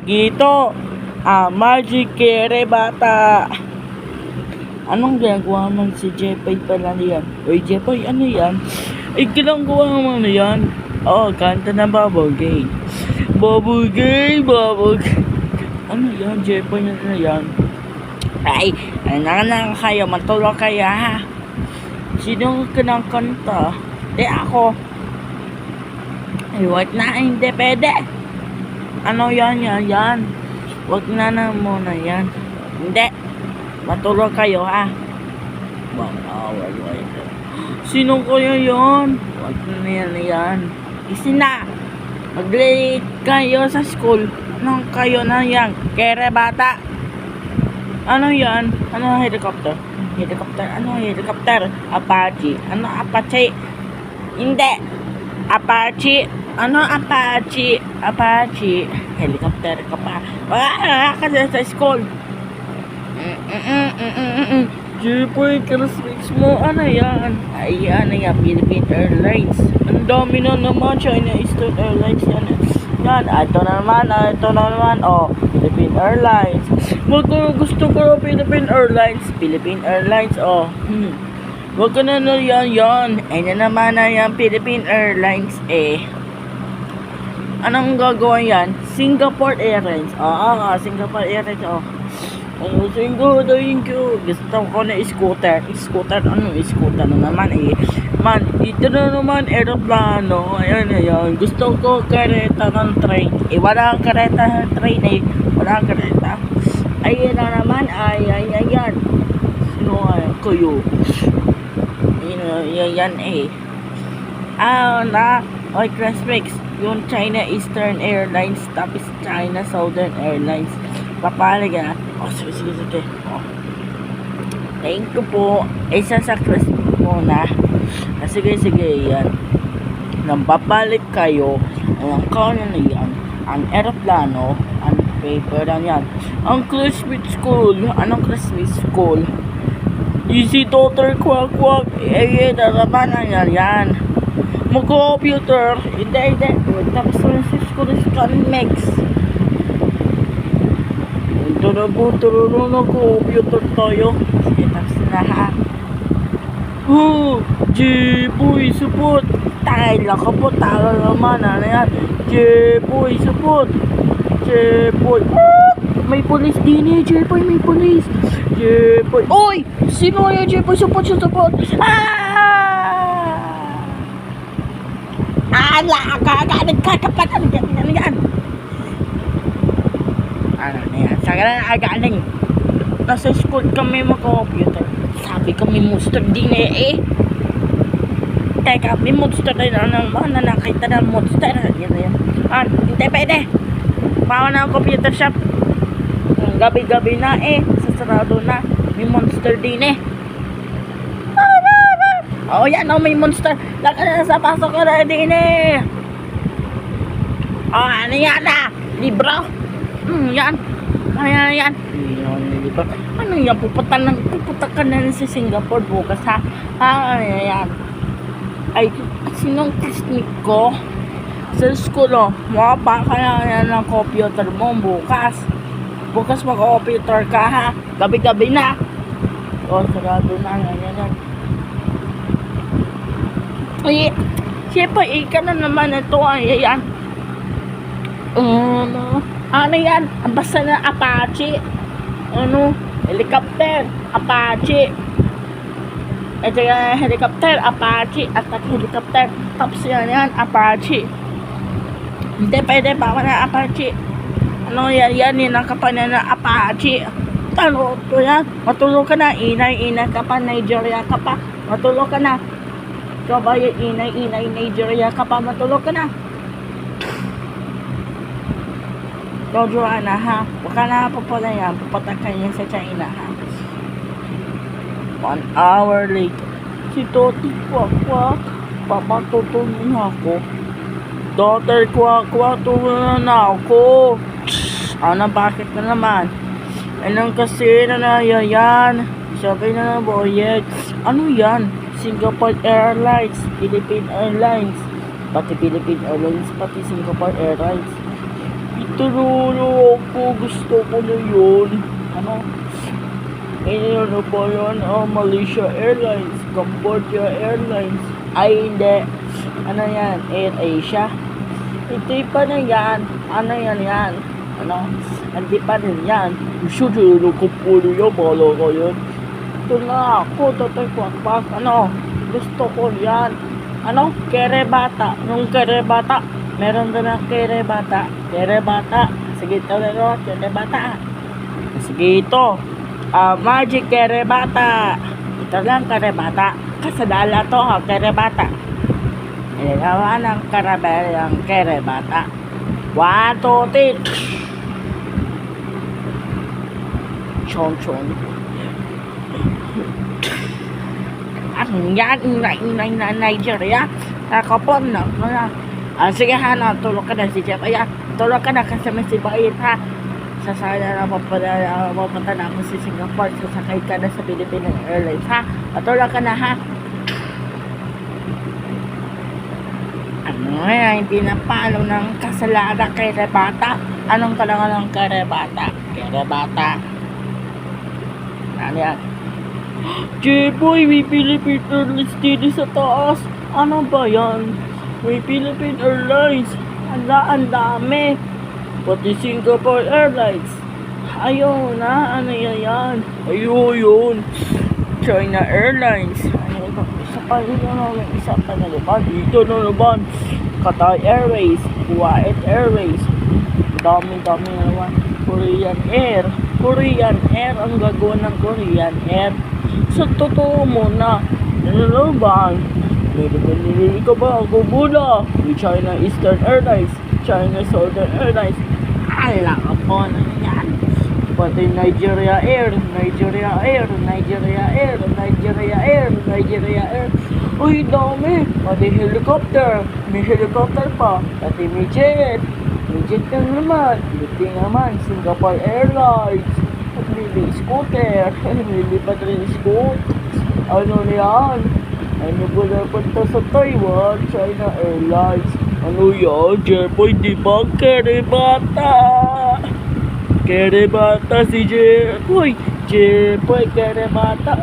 Gito, Magic Kere bata. Anong ginagawa man si Jepoy pala yan? Oy, Jepoy, ano yan? Ay, ginagawa mo na yan? Oh, kanta na Bubble Gay. Bubble Gay, Bubble Gay. Ano yan, Jepoy na yan? Ay, na kayo, matulog kaya ha? Sino kinakanta? Di ako. Ay, wag na, hindi pwede. Ano yan? Wag na muna yan. Hindi. Matulog kayo ha. 1 hour later. Sino kaya yan? Wag na yan. Isin na. Mag-late kayo sa school. Anong kayo na yan? Kere bata. Ano yan? Ano helicopter? Helicopter? Ano helicopter? Apache. Ano Apache? Hindi. Apache. Ano Apache? Apache. Helicopter ka pa. Wala ka sa school. Jepoy, Christmas mo. Ano yan? Ay, ano yan? Philippine Airlines. Ang dami na naman. China Eastern Airlines yan. Yan. Ito na naman. Oh, Philippine Airlines. Gusto ko Philippine Airlines. Philippine Airlines. Oh. Wag ka na yan. Ay na naman na yan. Philippine Airlines eh. Anong gagawin yan? Singapore Airlines. Singapore Airlines. Oh. Thank you. Gusto ko na scooter. Ano scooter na naman eh. Man, ito na naman aeroplano. Ayan. Gusto ko kareta ng train. Eh, wala kareta ng train eh. Wala kareta. Ayan na naman. Ayan. Sino kayo? Yan eh. Oy, Christmas. Yung China Eastern Airlines tapos China Southern Airlines. Papalig ah. Oh, sige. Oh. Thank you po. Isa sa Christmas muna. Sige, yan. Nang babalik kayo, ang kanan na yan, ang aeroplano, ang paper lang yan. Ang Christmas school, anong Christmas school? Easy daughter, kwak. Daraman na yan. Mag-computer. Hindi. Tapos sa school is mix. Turo computer tayo. Sige, tapos na ha. Jepoy, support. Tayo lang ka po. Talo naman. Ano yan? Jepoy, support. Jepoy. May police din eh. Jepoy, may police. Jepoy. Oy! Sino yan? Jepoy, support. Nagkakapatan. Ano yan? Ano na yan? Saka na agaling. Nasa school kami mag-computer. Sabi kami monster din eh. Teka, may monster na naman. Nakita na monster. Yan. Hindi pwede. Bawa na ang computer shop. Gabi-gabi na eh. Sasarado na. May monster din eh. Oh yan may monster. Laka na sa pasok ko na din eh. Oh, ano yan na? Libro. Yan. Ayan. Ano yan? Pupunta ka na sa Singapore bukas ha? Ayan. Ay, sinong kasnik ko? Sa school mapa ka na yan ng computer mo bukas. Bukas mag-computer ka ha? Gabi-gabi na. O, sarado na. Ayan. Ay, siyempre, ika na naman ito. Ayan. Ano yan? Ang basta na Apache. Helicopter. Apache. Ito yung helicopter. Apache. Attack helicopter. Tapos yan. Apache. Hindi pwede pa na Apache. Ano yan? Ninakapan na Apache. Ano ito yan? Matulog ka na. Inay ka pa. Nigeria ka pa. Matulog ka na. Ikaw ba yung inay Nigeria ka pa. Matulog ka na. Jojoana ha. Huwag ka na pala yan. Pupatakay yan sa China ha. 1 hour later. Si Toti kwak. Papatutulong ako. Daughter kwak. Tulungan na ako. Ano bakit na naman? Anong kasi na yan? Sabi na boyet. Ano yan? Singapore Airlines. Philippine Airlines. Pati Philippine Airlines. Pati Singapore Airlines. Tinuro ko, gusto ko na yun. Ano? Ano pa yun? Malaysia Airlines, Cambodia Airlines. Ay, hindi. Ano yan? Air Asia. Hindi pa na yan. Ano yan? Ano? Hindi pa rin yan. Gusto ko po niya, bala ko yun. Ito na ako, tatay kwakpak. Ano? Gusto ko yan. Ano? Kerebata. Nung kerebata. Meron doon ang kerebata. Kerebata. Sige, ito na kerebata. Sige, ito. Magic kerebata. Ito lang kerebata. Kasadala to ha, kerebata. Ilawa ng karabel ang kerebata. 1, 2, 3. Chon. Ano yan? Nigeria? Nakapon na. Sige ha, tulog ka na si Jeff. Ayan, tulog ka na kasi may sibayin ha. Sasaya na mapunta na ako sa Singapore. Sasakay ka na sa Philippine Airlines ha. Tulog ka na ha. Ano yan? Hindi na palo ng kasalada kay Rebata. Anong kalangan ng Kerebata? Kerebata. Ano yan? J-Boy, may Philippine Airlines dito sa taas. Ano ba yan? May Philippine Airlines. Ang dami. Pati Singapore Airlines. Ayun na, ano yan? Ayun. China Airlines. Ano ba? Isa pa na naman. Dito na naman. Qatar Airways. Kuwait Airways. Dami na naman. Korean Air. Ang gagawa ng Korean Air. Sa totoo mo na. Ano naman? Nilili ka ba? Ako muna. China Eastern Airlines. China Southern Airlines. Ala ka po na yan. Pati Nigeria Air. Uy, dami. Pati helicopter. May helicopter pa. Pati may jet. May jet ka naman. Buti naman. Singapore Airlines. At may scooter. May lipat rin scooter. Ano yan? Ano ba napunta sa Taiwan? China Airlines. Ano yan? J-Boy, di ba? Kerebata si J-Boy. Kerebata.